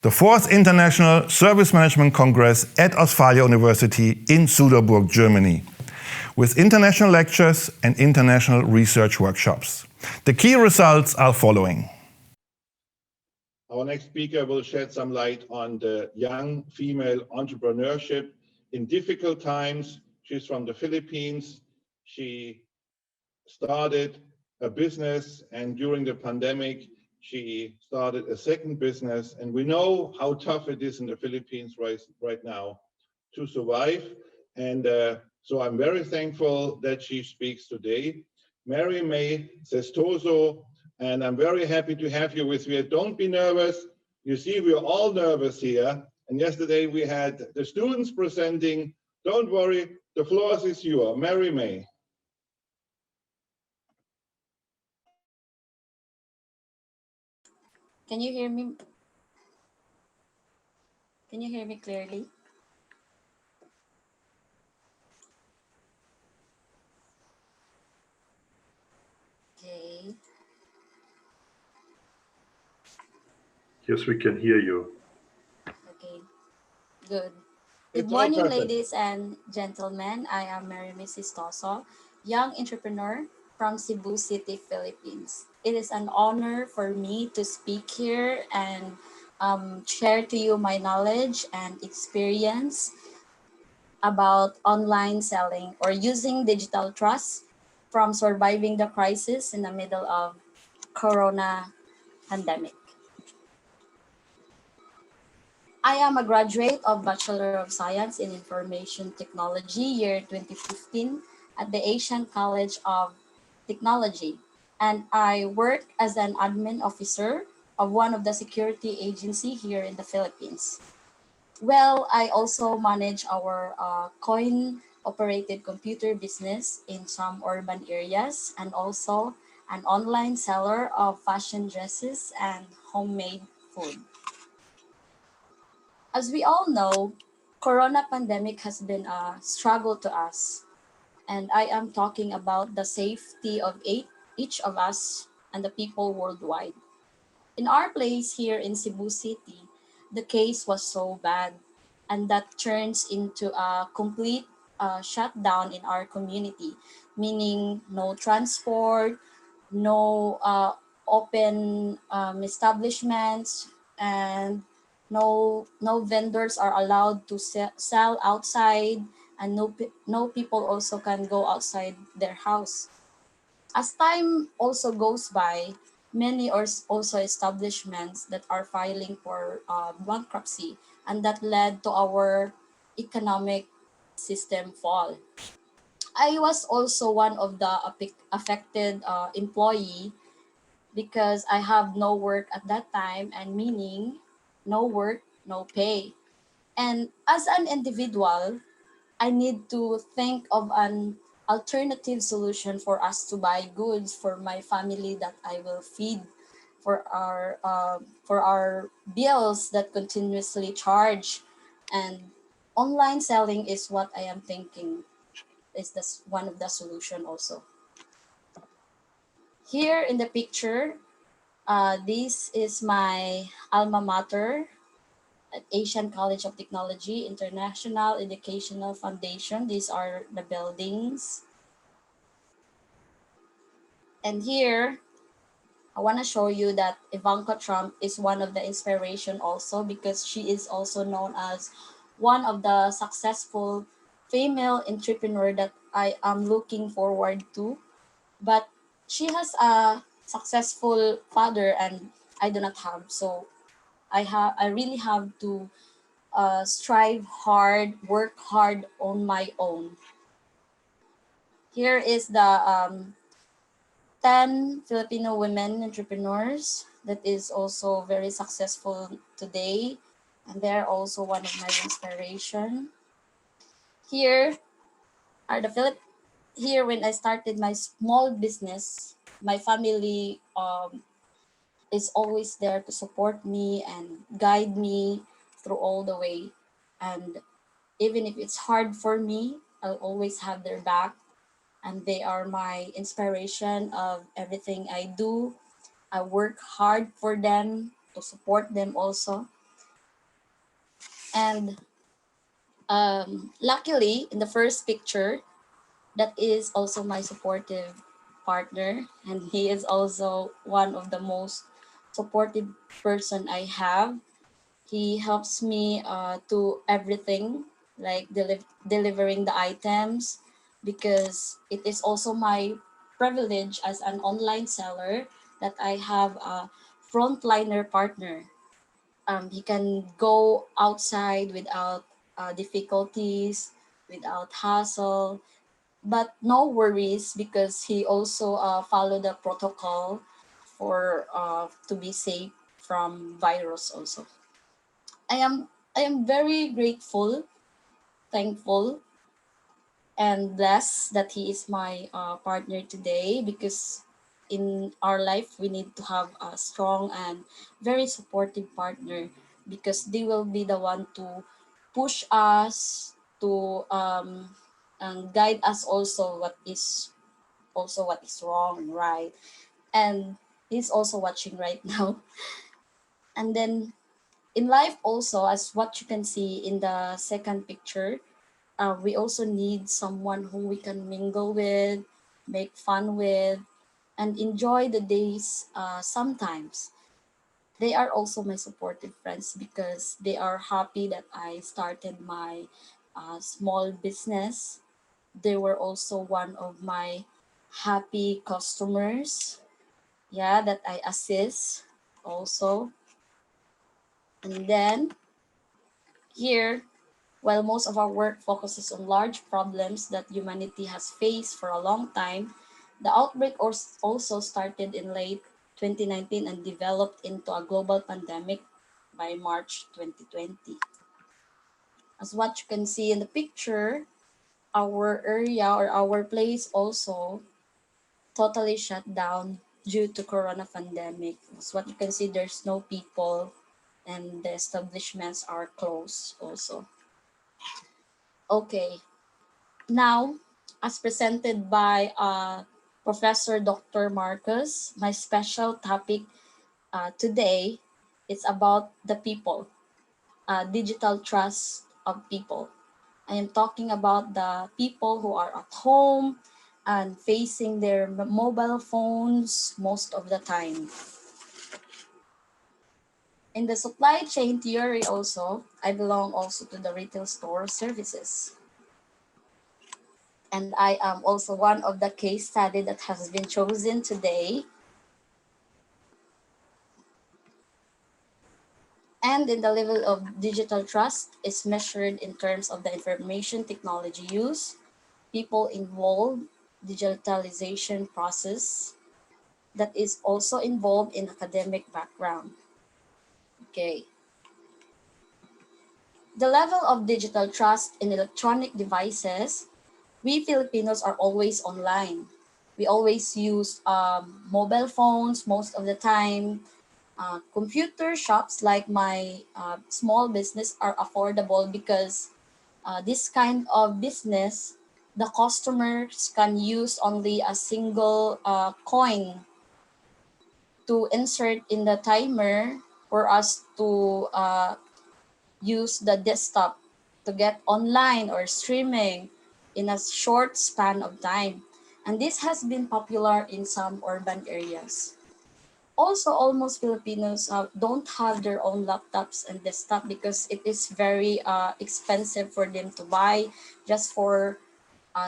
the 4th International Service Management Congress at Ostfalia University in Suderburg, Germany, with international lectures and international research workshops. The key results are following. Our next speaker will shed some light on the young female entrepreneurship in difficult times. She's from the Philippines. She started a business, and during the pandemic, she started a second business. And we know how tough it is in the Philippines right now to survive. And so I'm very thankful that she speaks today. Mary May Sestoso, and I'm very happy to have you with me. Don't be nervous. You see, we're all nervous here. And yesterday we had the students presenting. Don't worry, the floor is yours. Mary May. Can you hear me? Can you hear me clearly? Okay. Yes, we can hear you. Okay. Good. Good morning, ladies and gentlemen. I am Mary Sestoso, young entrepreneur from Cebu City, Philippines. It is an honor for me to speak here and share to you my knowledge and experience about online selling or using digital trust from surviving the crisis in the middle of Corona pandemic. I am a graduate of Bachelor of Science in Information Technology, year 2015, at the Asian College of Technology, and I work as an admin officer of one of the security agency here in the Philippines. Well, I also manage our coin-operated computer business in some urban areas, and also an online seller of fashion dresses and homemade food. As we all know, Corona pandemic has been a struggle to us, and I am talking about the safety of each of us and the people worldwide. In our place here in Cebu City, the case was so bad, and that turns into a complete shutdown in our community, meaning no transport, no open establishments, and no vendors are allowed to sell outside, and no people also can go outside their house. As time also goes by, many are also establishments that are filing for bankruptcy, and that led to our economic system fall. I was also one of the affected employee, because I have no work at that time, and meaning no work, no pay. And as an individual, I need to think of an alternative solution for us to buy goods for my family that I will feed, for our bills that continuously charge. And online selling is what I am thinking is this one of the solution also. Here in the picture, this is my alma mater at Asian College of Technology, International Educational Foundation. These are the buildings. And here, I want to show you that Ivanka Trump is one of the inspiration also, because she is also known as one of the successful female entrepreneur that I am looking forward to. But she has a successful father and I do not have. So I really have to strive hard, work hard on my own. Here is the 10 Filipino women entrepreneurs that is also very successful today. And they're also one of my inspiration. Here are the here when I started my small business, my family is always there to support me and guide me through all the way. And even if it's hard for me, I'll always have their back. And they are my inspiration of everything I do. I work hard for them to support them also. And luckily, in the first picture, that is also my supportive partner, and he is also one of the most supportive person I have. He helps me to everything, like delivering the items, because it is also my privilege as an online seller that I have a frontliner partner. He can go outside without difficulties, without hassle, but no worries because he also follow the protocol for to be safe from virus also. I am I am very grateful, thankful, and blessed that he is my partner today, because in our life we need to have a strong and very supportive partner, because they will be the one to push us to and guide us also what is wrong and right. And he's also watching right now. And then in life also, as what you can see in the second picture, we also need someone who we can mingle with, make fun with, and enjoy the days sometimes. They are also my supportive friends because they are happy that I started my small business. They were also one of my happy customers, yeah, that I assist also. And then here, while most of our work focuses on large problems that humanity has faced for a long time, the outbreak also started in late 2019 and developed into a global pandemic by March 2020. As what you can see in the picture, our area or our place also totally shut down due to corona pandemic. As what you can see, there's no people and the establishments are closed also. Okay, now, as presented by Professor Dr. Marcus, my special topic today is about the people, digital trust of people. I am talking about the people who are at home and facing their mobile phones most of the time. In the supply chain theory also, I belong also to the retail store services. And I am also one of the case study that has been chosen today. And in the level of digital trust is measured in terms of the information technology use, people involved, digitalization process that is also involved in academic background. Okay. The level of digital trust in electronic devices, we Filipinos are always online. We always use mobile phones most of the time. Computer shops like my small business are affordable because this kind of business, the customers can use only a single coin to insert in the timer for us to use the desktop to get online or streaming in a short span of time. And this has been popular in some urban areas. Also, almost Filipinos don't have their own laptops and desktop because it is very expensive for them to buy just for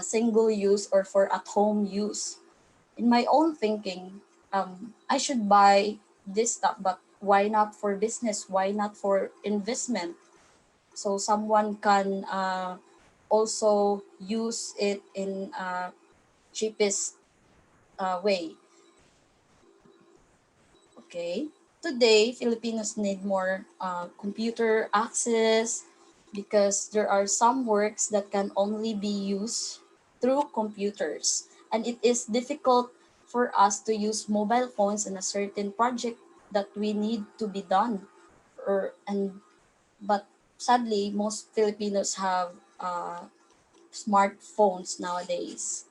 single use or for at home use. In my own thinking, I should buy this stuff, but why not for business? Why not for investment? So someone can also use it in cheapest way. Okay. Today, Filipinos need more computer access because there are some works that can only be used through computers. And it is difficult for us to use mobile phones in a certain project that we need to be done. But sadly, most Filipinos have smartphones nowadays.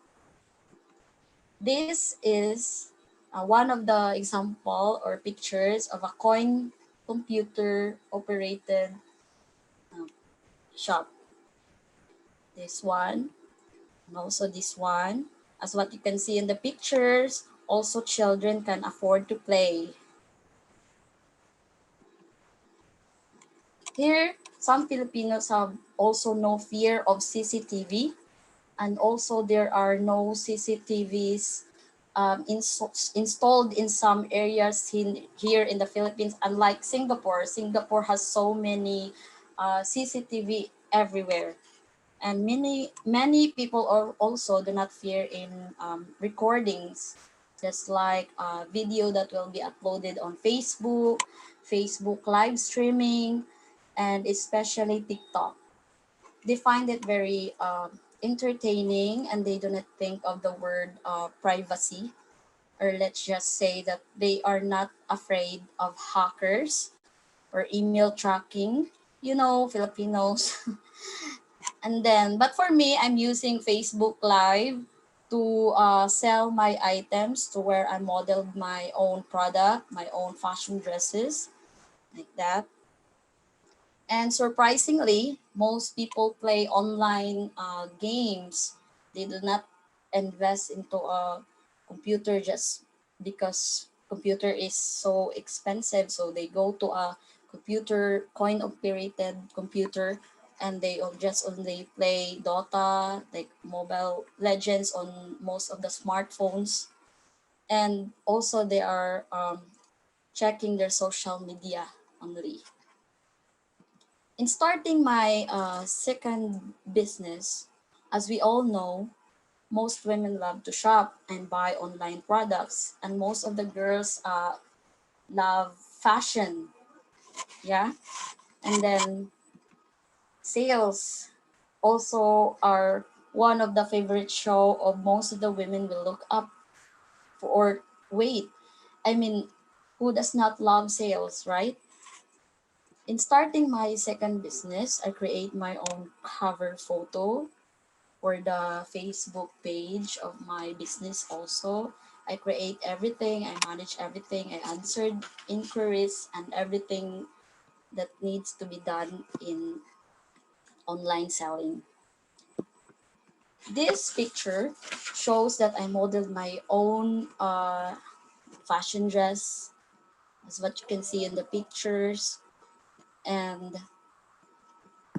This is one of the example or pictures of a coin computer operated shop. This one, and also this one. As what you can see in the pictures, also children can afford to play. Here, some Filipinos have also no fear of CCTV, and also there are no CCTVs installed in some areas here in the Philippines. Unlike Singapore, Singapore has so many CCTV everywhere, and many people are also do not fear in recordings, just like video that will be uploaded on Facebook live streaming, and especially TikTok. They find it very entertaining, and they do not think of the word privacy, or let's just say that they are not afraid of hackers or email tracking. You know, Filipinos. And then, but for me, I'm using Facebook Live to sell my items, to where I modeled my own product, my own fashion dresses, like that. And surprisingly, most people play online games. They do not invest into a computer just because computer is so expensive. So they go to a computer, coin operated computer, and they just only play Dota, like Mobile Legends on most of the smartphones. And also they are checking their social media only. In starting my second business, as we all know, most women love to shop and buy online products, and most of the girls love fashion. Yeah, and then sales also are one of the favorite show of most of the women will look up for. Or wait, I mean, who does not love sales, right? In starting my second business, I create my own cover photo for the Facebook page of my business also. I create everything, I manage everything, I answered inquiries and everything that needs to be done in online selling. This picture shows that I modeled my own fashion dress, as what you can see in the pictures. And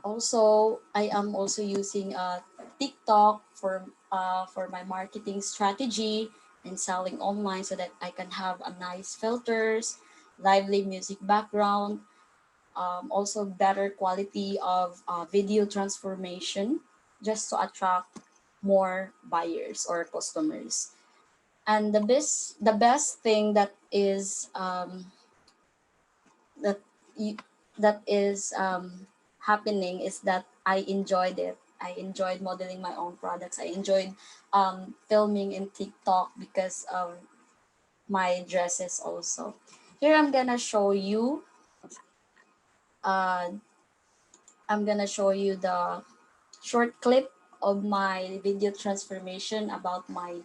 also, I am also using TikTok for my marketing strategy and selling online, so that I can have a nice filters, lively music background, also better quality of video transformation, just to attract more buyers or customers. And the best thing that is that you, that is happening is that I enjoyed it. I enjoyed modeling my own products. I enjoyed filming in TikTok because of my dresses also. Here uh, I'm gonna show you the short clip of my video transformation about my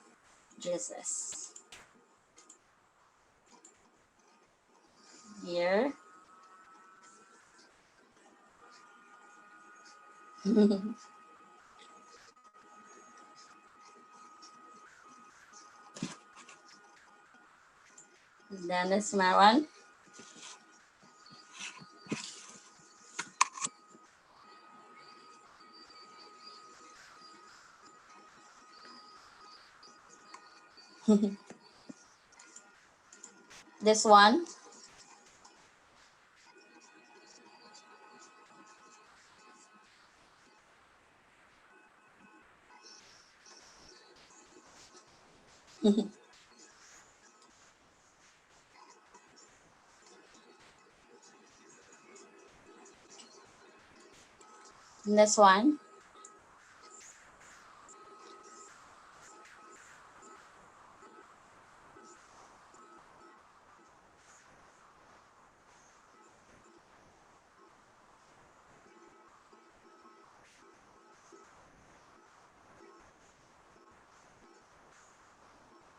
dresses. Here. Then is my one. This one. This one.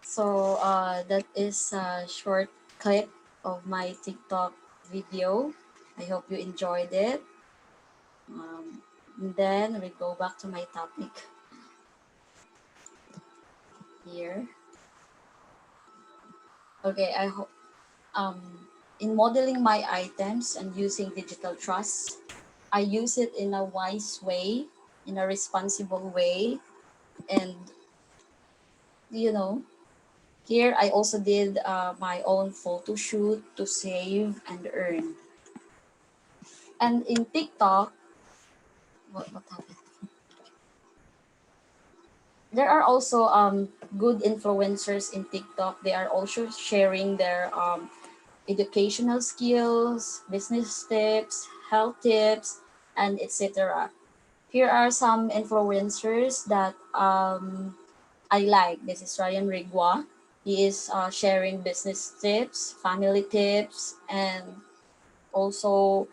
So that is a short clip of my TikTok video. I hope you enjoyed it. Um, And then we go back to my topic here. Okay, I hope in modeling my items and using digital trust, I use it in a wise way, in a responsible way, and you know, here I also did my own photo shoot to save and earn. And in TikTok, what happened? There are also good influencers in TikTok. They are also sharing their educational skills, business tips, health tips, and etc. Here are some influencers that I like. This is Ryan Rigwa. He is sharing business tips, family tips, and also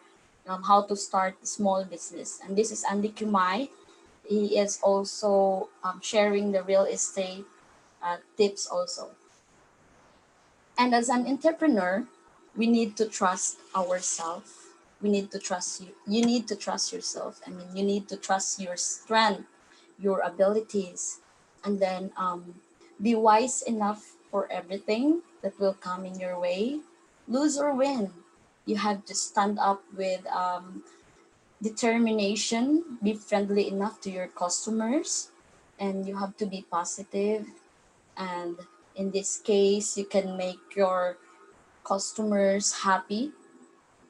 how to start small business. And this is Andy Kumai. He is also sharing the real estate tips also. And as an entrepreneur, we need to trust ourselves. We need to trust you. You need to trust yourself. I mean, you need to trust your strength, your abilities, and then be wise enough for everything that will come in your way. Lose or win, you have to stand up with determination, be friendly enough to your customers, and you have to be positive. And in this case, you can make your customers happy.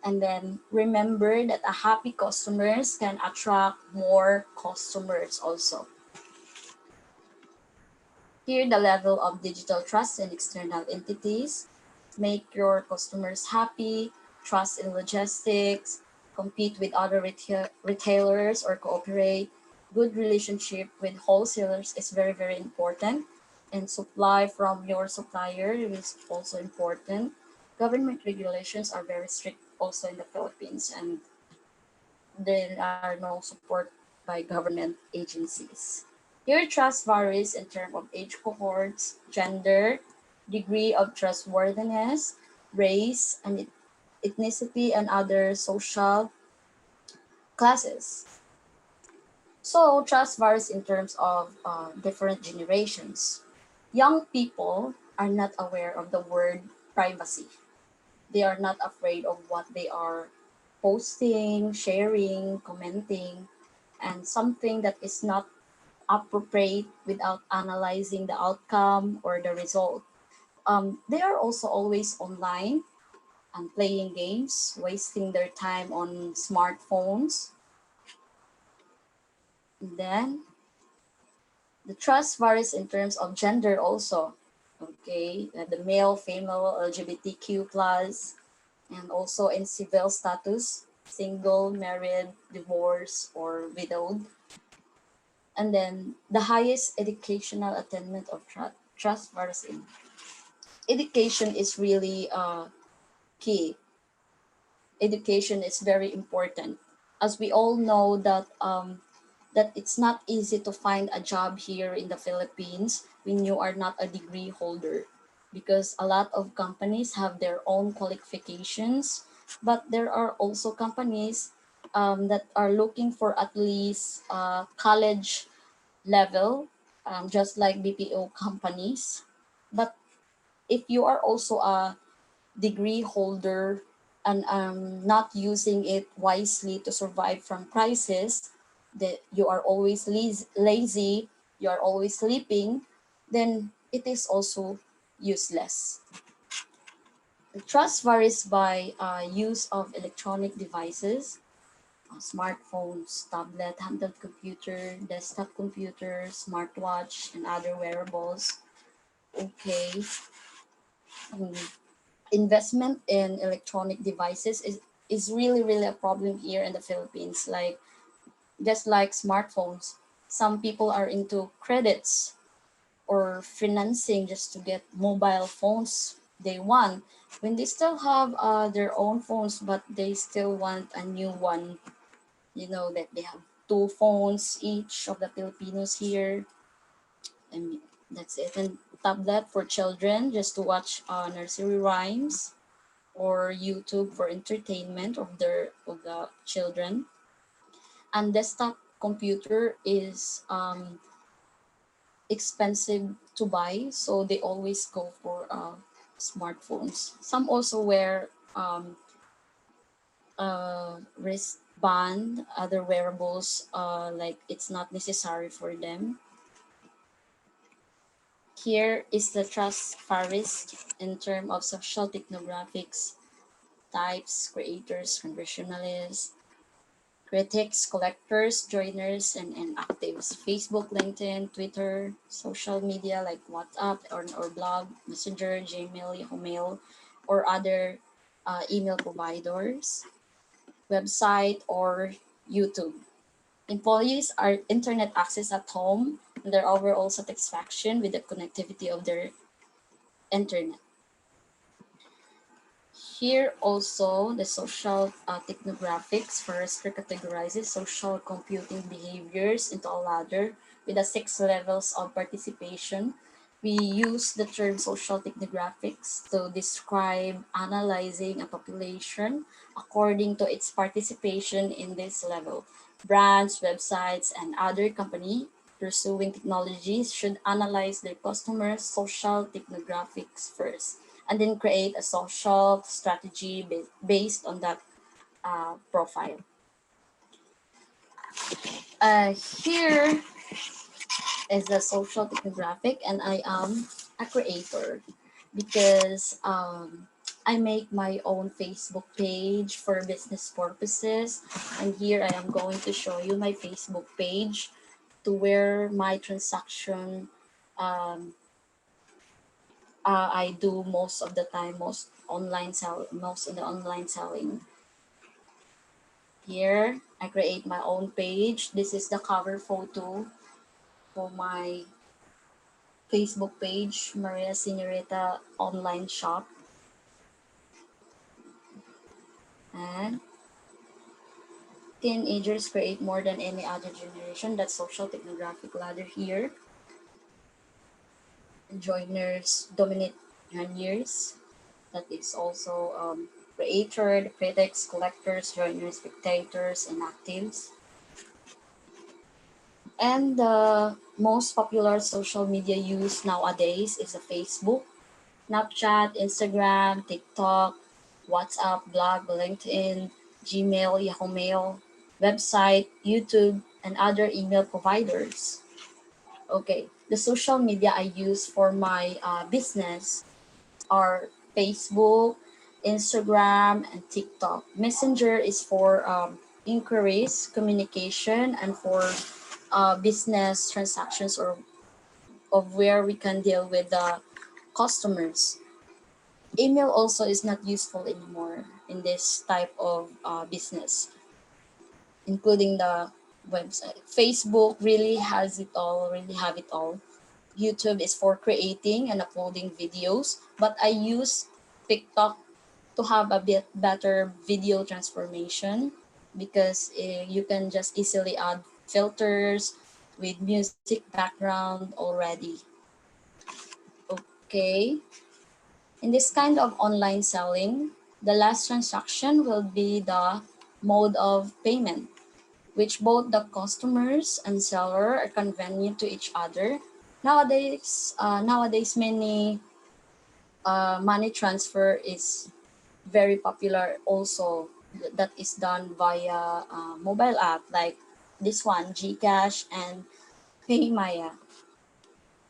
And then remember that a happy customers can attract more customers also. Here, the level of digital trust in external entities. Make your customers happy, trust in logistics, compete with other retailers or cooperate. Good relationship with wholesalers is very, very important. And supply from your supplier is also important. Government regulations are very strict also in the Philippines, and there are no support by government agencies. Here, trust varies in terms of age cohorts, gender, degree of trustworthiness, race, and ethnicity, and other social classes. So, trust varies in terms of different generations. Young people are not aware of the word privacy. They are not afraid of what they are posting, sharing, commenting, and something that is not appropriate without analyzing the outcome or the result. They are also always online and playing games, wasting their time on smartphones. And then the trust varies in terms of gender also. Okay, the male, female, LGBTQ plus, and also in civil status, single, married, divorced, or widowed. And then the highest educational attainment of trust varies in education is really key. Education is very important, as we all know that that it's not easy to find a job here in the Philippines when you are not a degree holder, because a lot of companies have their own qualifications, but there are also companies that are looking for at least college level, just like BPO companies. But if you are also a degree holder and not using it wisely to survive from crisis, that you are always lazy, you are always sleeping, then it is also useless. The trust varies by use of electronic devices, smartphones, tablet, handheld computer, desktop computer, smartwatch, and other wearables. Okay. um, Investment in electronic devices is really, really a problem here in the Philippines. Like, just like smartphones, some people are into credits or financing just to get mobile phones they want when they still have their own phones, but they still want a new one. You know that they have two phones each of the Filipinos here, and that's it. And tablet for children just to watch nursery rhymes or YouTube for entertainment of the children. and desktop computer is expensive to buy, so they always go for smartphones. Some also wear wristband, other wearables, like it's not necessary for them. Here is the trust Farist in terms of social technographics, types, creators, congressionalists, critics, collectors, joiners, and actives. Facebook, LinkedIn, Twitter, social media like WhatsApp or blog, Messenger, Gmail, Yahoo Mail, or other email providers, website, or YouTube. Employees are internet access at home and their overall satisfaction with the connectivity of their internet. Here also the social technographics first categorizes social computing behaviors into a ladder with the 6 levels of participation. We use the term social technographics to describe analyzing a population according to its participation in this level. Brands, websites, and other company pursuing technologies should analyze their customers' social technographics first and then create a social strategy based on that profile. Here is the social technographic, and I am a creator because I make my own Facebook page for business purposes. And here I am going to show you my Facebook page to where my transaction I do most of the time, most of the online selling. Here, I create my own page. This is the cover photo for my Facebook page, Maria Senorita Online Shop. And teenagers create more than any other generation. That's social technographic ladder here. Joiners dominate 9 years. That is also creator, the critics, collectors, joiners, spectators, and actives. And the most popular social media used nowadays is the Facebook, Snapchat, Instagram, TikTok, WhatsApp, blog, LinkedIn, Gmail, Yahoo Mail, website, YouTube, and other email providers. Okay, the social media I use for my business are Facebook, Instagram, and TikTok. Messenger is for inquiries, communication, and for business transactions or of where we can deal with the customers. Email also is not useful anymore in this type of business, including the website. Facebook really has it all, really have it all. YouTube is for creating and uploading videos, but I use TikTok to have a bit better video transformation because you can just easily add filters with music background already. Okay. In this kind of online selling, the last transaction will be the mode of payment, which both the customers and seller are convenient to each other. Nowadays, many money transfer is very popular also that is done via mobile app like this one, Gcash and PayMaya.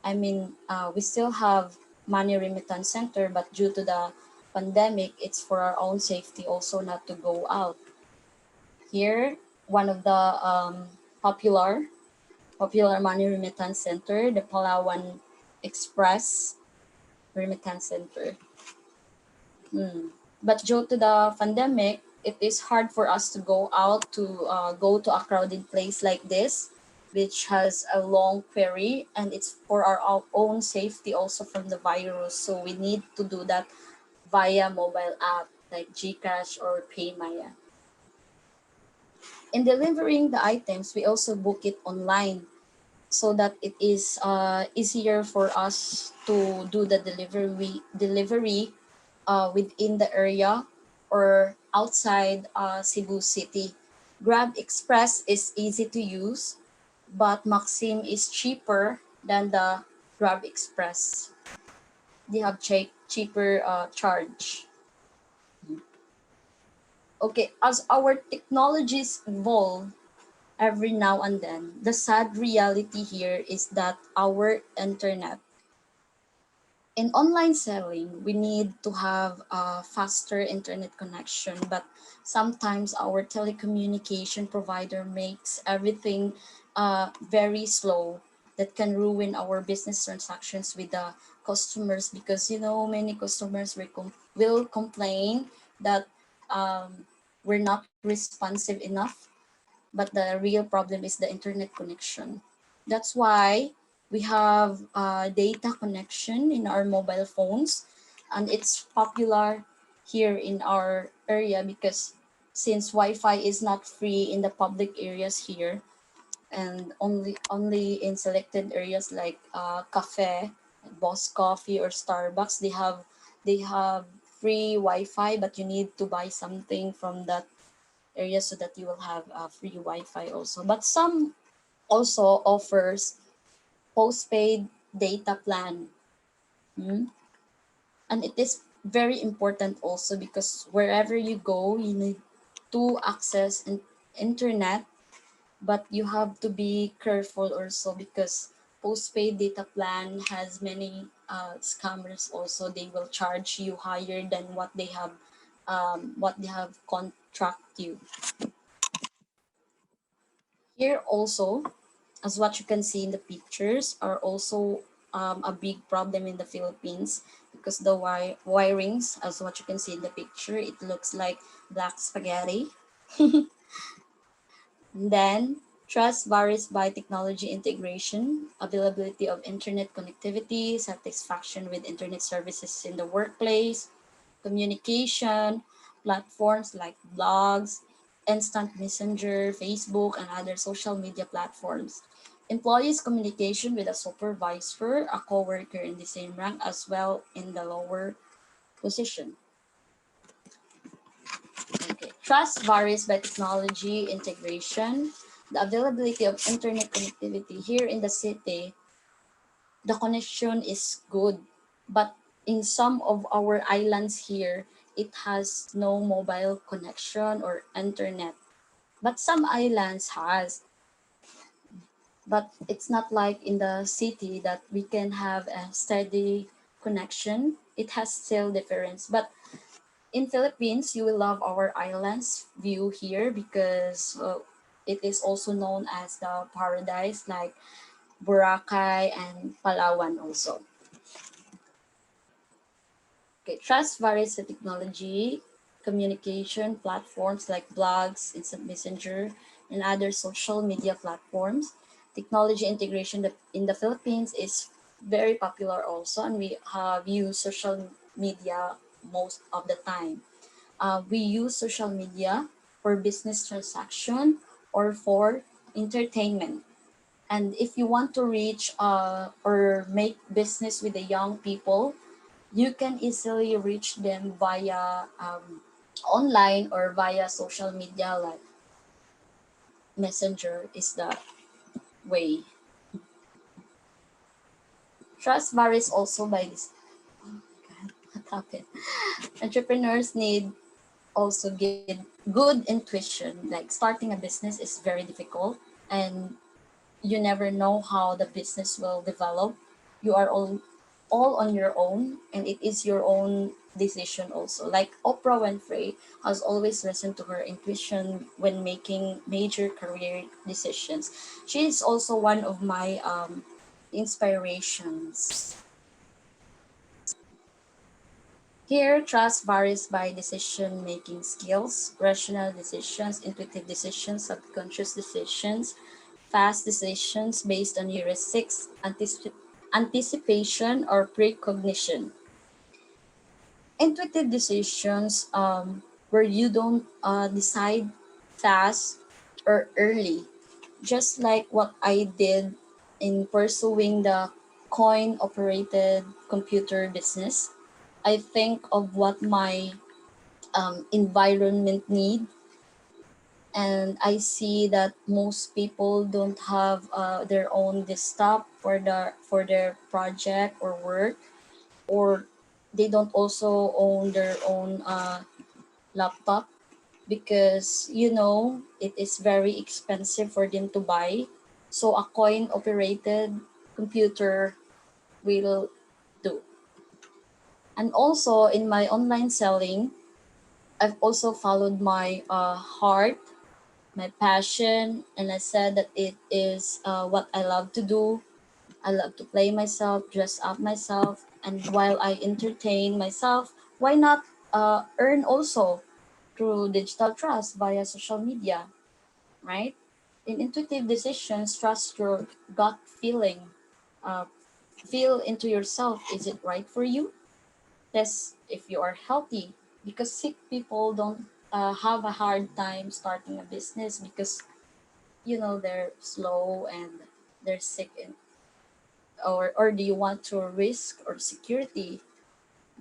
I mean, we still have money remittance center, but due to the pandemic, it's for our own safety also not to go out. Here, one of the popular money remittance center, the Palawan Express Remittance Center. But due to the pandemic, it is hard for us to go out to go to a crowded place like this, which has a long query, and it's for our own safety also from the virus. So we need to do that via mobile app like Gcash or PayMaya. In delivering the items, we also book it online so that it is easier for us to do the delivery within the area or outside Cebu City. Grab Express is easy to use, but Maxim is cheaper than the Grab Express. They have cheaper charge. Okay, as our technologies evolve every now and then, the sad reality here is that our internet in online selling, we need to have a faster internet connection, but sometimes our telecommunication provider makes everything very slow. That can ruin our business transactions with the customers because many customers will complain that we're not responsive enough, but the real problem is the internet connection. That's why we have data connection in our mobile phones, and it's popular here in our area because since Wi-Fi is not free in the public areas here, and only in selected areas like cafe, Boss Coffee or Starbucks, they have free Wi-Fi, but you need to buy something from that area so that you will have free Wi-Fi also. But some also offers postpaid data plan. Mm. And it is very important also because wherever you go, you need to access internet, but you have to be careful also because postpaid data plan has many scammers also. They will charge you higher than what they have contract you. Here also, as what you can see in the pictures, are also a big problem in the Philippines because the wirings, as what you can see in the picture, it looks like black spaghetti. Then, trust varies by technology integration, availability of internet connectivity, satisfaction with internet services in the workplace, communication, platforms like blogs, instant messenger, Facebook, and other social media platforms. Employees' communication with a supervisor, a coworker in the same rank, as well in the lower position. Okay. Trust varies by technology integration. The availability of internet connectivity here in the city, the connection is good, but in some of our islands here, it has no mobile connection or internet. But some islands has, but it's not like in the city that we can have a steady connection. It has still difference, but in Philippines, you will love our islands view here because it is also known as the paradise, like Boracay and Palawan also. Okay, trust varies with technology, communication platforms like blogs, instant messenger, and other social media platforms. Technology integration in the Philippines is very popular also, and we have used social media most of the time. We use social media for business transaction or for entertainment. And if you want to reach or make business with the young people, you can easily reach them via online or via social media like messenger is the way. Trust varies also by this. Oh God, what happened? Entrepreneurs need also good intuition. Like starting a business is very difficult, and you never know how the business will develop. You are all on your own, and it is your own decision also. Like Oprah Winfrey has always listened to her intuition when making major career decisions. She is also one of my inspirations. Here, trust varies by decision making skills, rational decisions, intuitive decisions, subconscious decisions, fast decisions based on heuristics, anticipation, or precognition. Intuitive decisions where you don't decide fast or early, just like what I did in pursuing the coin operated computer business. I think of what my environment need, And I see that most people don't have their own desktop for their project or work, or they don't also own their own laptop, because it is very expensive for them to buy. So a coin operated computer will do. And also in my online selling, I've also followed my heart, my passion, and I said that it is what I love to do. I love to play myself, dress up myself, and while I entertain myself, why not earn also through digital trust via social media, right? In intuitive decisions, trust your gut feeling. Uh, feel into yourself. Is it right for you? Test if you are healthy, because sick people don't have a hard time starting a business because they're slow and they're sick. Or do you want to risk or security?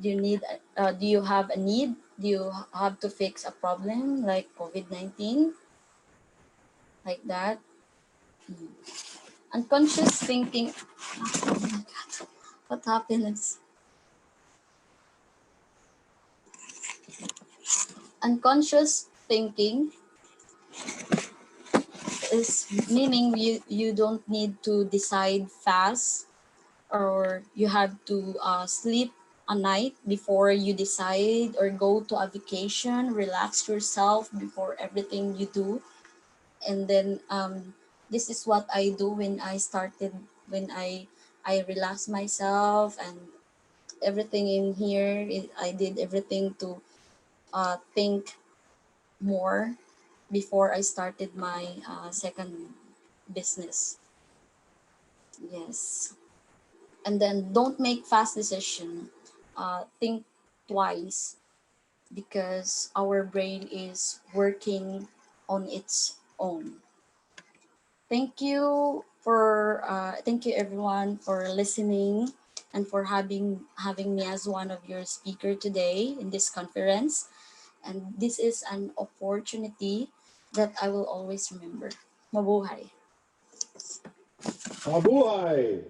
Do you have a need? Do you have to fix a problem like COVID-19, like that? Unconscious thinking. Oh my god, what happened? Unconscious thinking is meaning you don't need to decide fast, or you have to sleep a night before you decide, or go to a vacation, relax yourself before everything you do. And then this is what I do when I relax myself, and everything in here, I did everything to think more before I started my second business. Yes. And then don't make fast decision. Think twice, because our brain is working on its own. Thank you everyone for listening, and for having me as one of your speaker today in this conference. And this is an opportunity that I will always remember. Mabuhay. Mabuhay!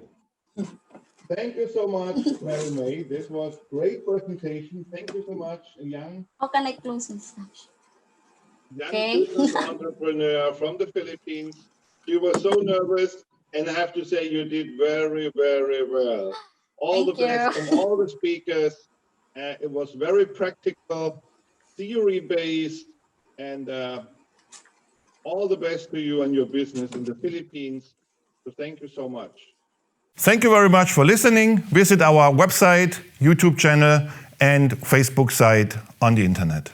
Thank you so much, Mary May. This was great presentation. Thank you so much, young How can I close this? Okay. business entrepreneur from the Philippines. You were so nervous, and I have to say you did very, very well. All the Thank best you. from all the speakers. It was very practical, theory-based, and all the best to you and your business in the Philippines. So thank you so much. Thank you very much for listening. Visit our website, YouTube channel, and Facebook site on the internet.